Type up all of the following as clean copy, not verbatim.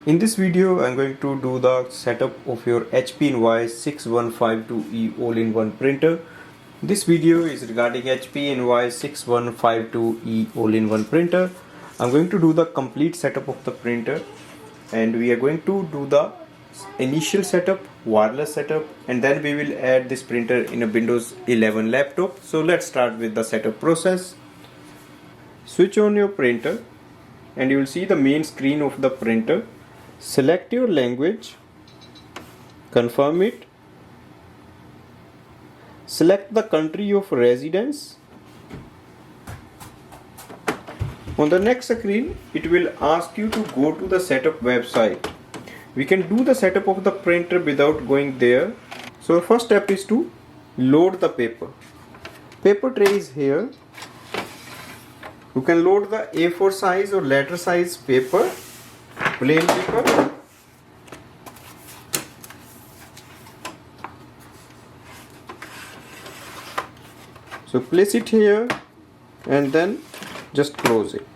In this video, I'm going to do the setup of your HP Envoy 6152E all-in-one printer. This video is regarding HP Envoy 6152E all-in-one printer. I'm going to do the complete setup of the printer, and we are going to do the initial setup, wireless setup, and then we will add this printer in a Windows 11 laptop. So let's start with the setup process. Switch on your printer and you will see the main screen of the printer. Select your language, confirm it, select the country of residence. On the next screen, it will ask you to go to the setup website. We can do the setup of the printer without going there. So first step is to load the paper. Paper tray is here. You can load the A4 size or letter size paper, plain paper. So place it here and then just close it.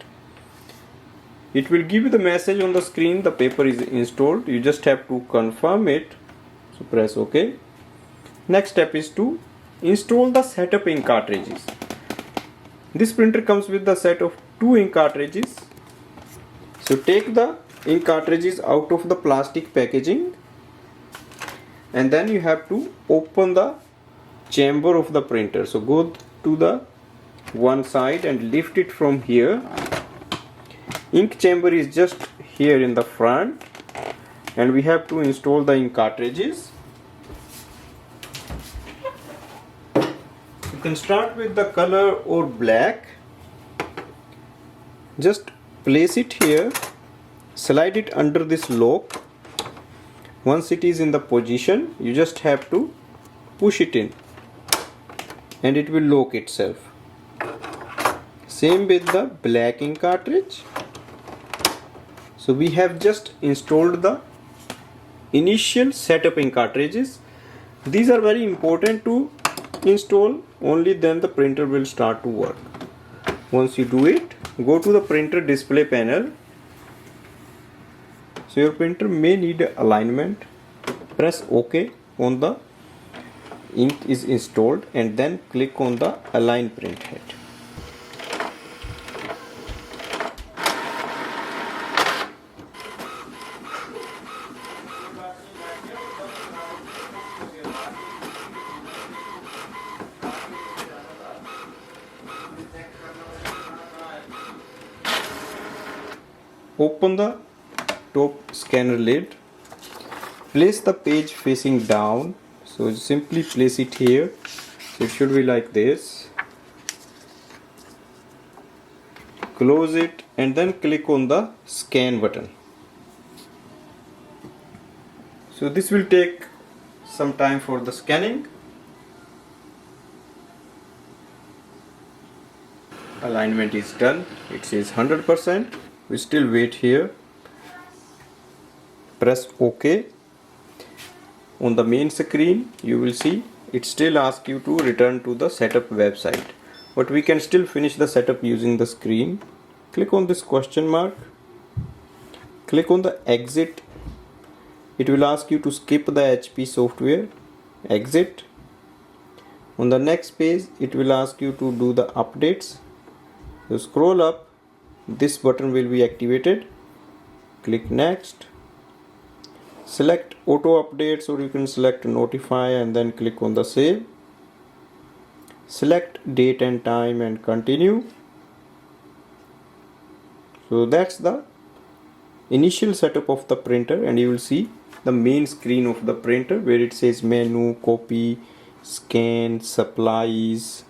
It will give you the message on the screen, the paper is installed. You just have to confirm it. So press OK. Next step is to install the setup ink cartridges. This printer comes with the set of 2 ink cartridges. So take the ink cartridges out of the plastic packaging, and then you have to open the chamber of the printer. So go to the one side and lift it from here. Ink chamber is just here in the front, and we have to install the ink cartridges. You can start with the color or black. Just place it here, slide it under this lock. Once it is in the position, you just have to push it in and it will lock itself. Same with the black ink cartridge. So we have just installed the initial setup ink cartridges. These are very important to install, only then the printer will start to work. Once you do it, go to the printer display panel. So your printer may need alignment. Press OK on the ink is installed and then click on the align print head. Open the top scanner lid, place the page facing down. So simply place it here. So it should be like this. Close it and then click on the scan button. So this will take some time for the scanning. Alignment is done. It says 100%. We still wait here. Press OK. On the main screen you will see it still asks you to return to the setup website, but we can still finish the setup using the screen. Click on this question mark, click on the exit. It will ask you to skip the HP software. Exit. On the next page it will ask you to do the updates. So scroll up, this button will be activated. Click next. Select auto updates, or you can select notify and then click on the save. Select date and time and continue. So that's the initial setup of the printer, and you will see the main screen of the printer where it says menu, copy, scan, supplies,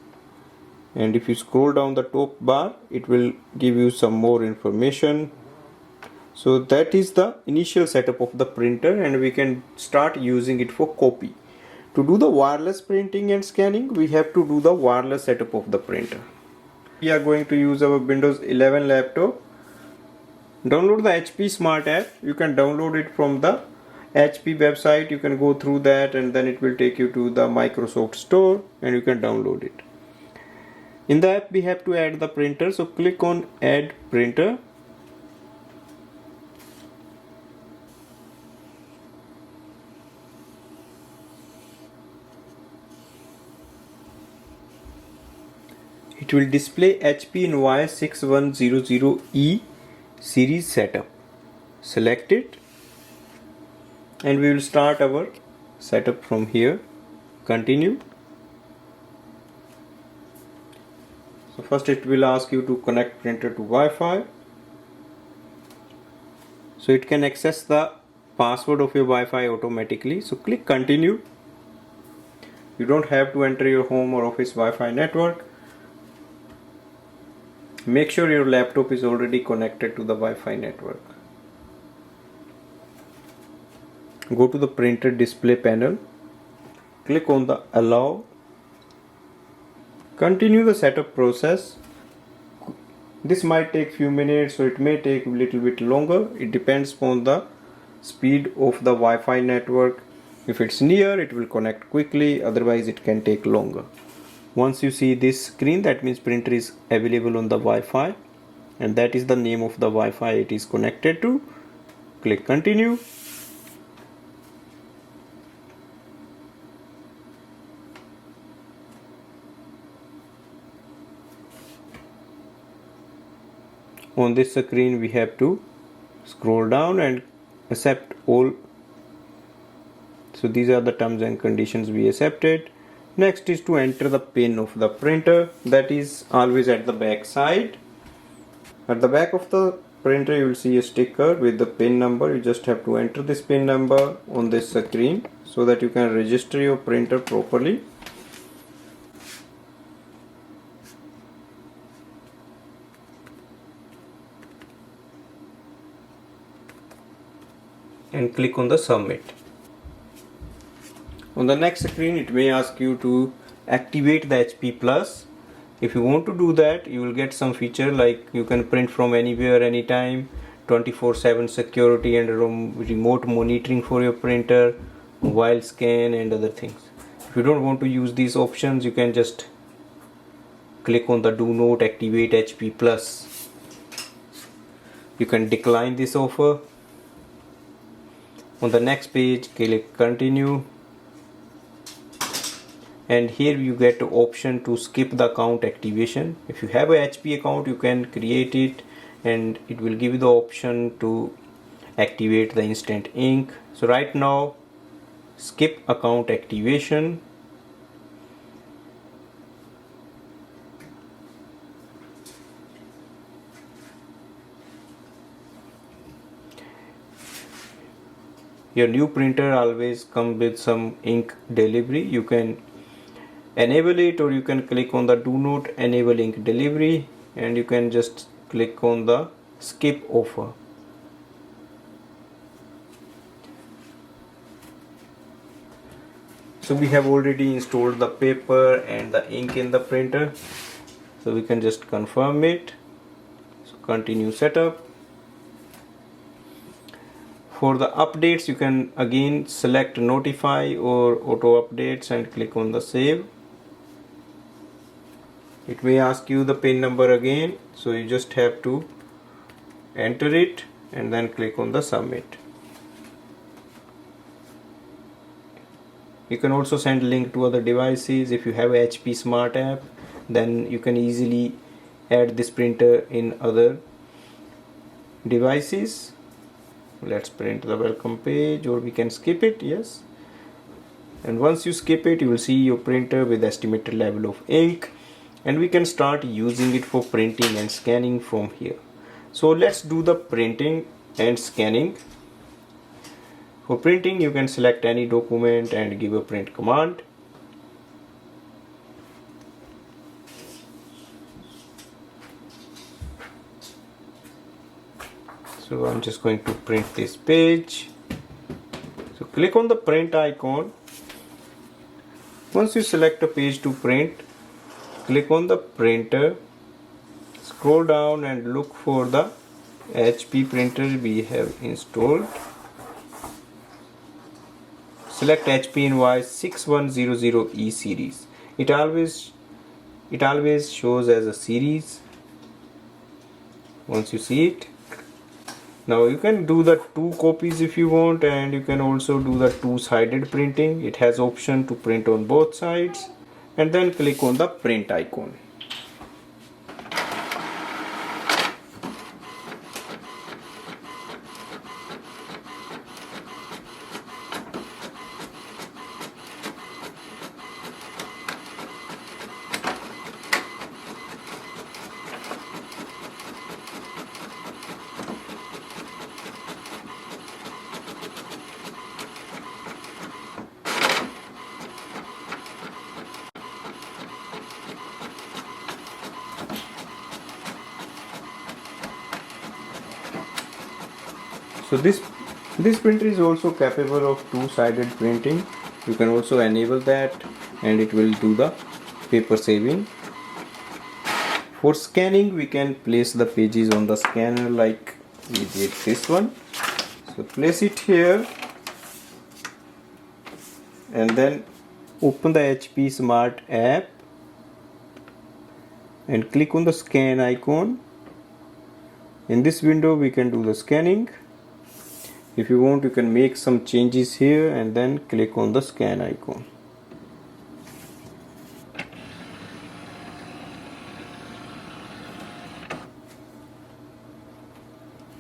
and if you scroll down the top bar it will give you some more information. So that is the initial setup of the printer, and we can start using it for copy. To do the wireless printing and scanning, we have to do the wireless setup of the printer. We are going to use our Windows 11 laptop. Download the HP Smart app. You can download it from the HP website. You can go through that and then it will take you to the Microsoft Store and you can download it. In the app we have to add the printer, so click on add printer. it will display HP Invoice 6100E series setup. Select it and we will start our setup from here. Continue. So first it will ask you to connect printer to Wi-Fi. So it can access the password of your Wi-Fi automatically. So click continue. You don't have to enter your home or office Wi-Fi network. Make sure your laptop is already connected to the Wi-Fi network. Go to the printer display panel. Click on the allow. Continue the setup process. This might take few minutes or it may take a little bit longer. It depends on the speed of the Wi-Fi network. If it's near, it will connect quickly, otherwise it can take longer. Once you see this screen, that means printer is available on the Wi-Fi and that is the name of the Wi-Fi it is connected to. Click continue. On this screen we have to scroll down and accept all. So these are the terms and conditions we accepted. Next is to enter the pin of the printer, that is always at the back side. At the back of the printer you will see a sticker with the pin number. You just have to enter this pin number on this screen so that you can register your printer properly. And click on the submit. On the next screen it may ask you to activate the HP Plus. If you want to do that, you will get some feature like you can print from anywhere, anytime, 24/7 security and remote monitoring for your printer, mobile scan and other things. If you don't want to use these options, you can just click on the do not activate HP Plus. You can decline this offer. On the next page, click continue. And here you get the option to skip the account activation. If you have a HP account, you can create it and it will give you the option to activate the instant ink. So right now, skip account activation. Your new printer always comes with some ink delivery. You can enable it or you can click on the do not enable ink delivery and you can just click on the skip offer. So we have already installed the paper and the ink in the printer, so we can just confirm it. So continue setup. For the updates, you can again select notify or auto updates and click on the save. It may ask you the pin number again, so you just have to enter it and then click on the submit. You can also send link to other devices. If you have a HP Smart app, then you can easily add this printer in other devices. Let's print the welcome page, or we can skip it, yes. And once you skip it, you will see your printer with estimated level of ink, and we can start using it for printing and scanning from here. So let's do the printing and scanning. For printing, you can select any document and give a print command. So I'm just going to print this page. So click on the print icon. Once you select a page to print, click on the printer, scroll down and look for the HP printer we have installed. Select HP Invoice 6100E series. It always shows as a series once you see it. Now you can do the 2 copies if you want, and you can also do the 2-sided printing. It has option to print on both sides, and then click on the print icon. So this printer is also capable of two-sided printing. You can also enable that and it will do the paper saving. For scanning, we can place the pages on the scanner like we did this one. So place it here and then open the HP Smart app and click on the scan icon. In this window we can do the scanning. If you want, you can make some changes here and then click on the scan icon.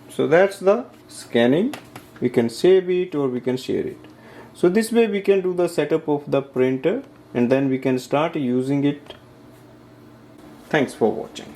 So that's the scanning. We can save it or we can share it. So this way we can do the setup of the printer and then we can start using it. Thanks for watching.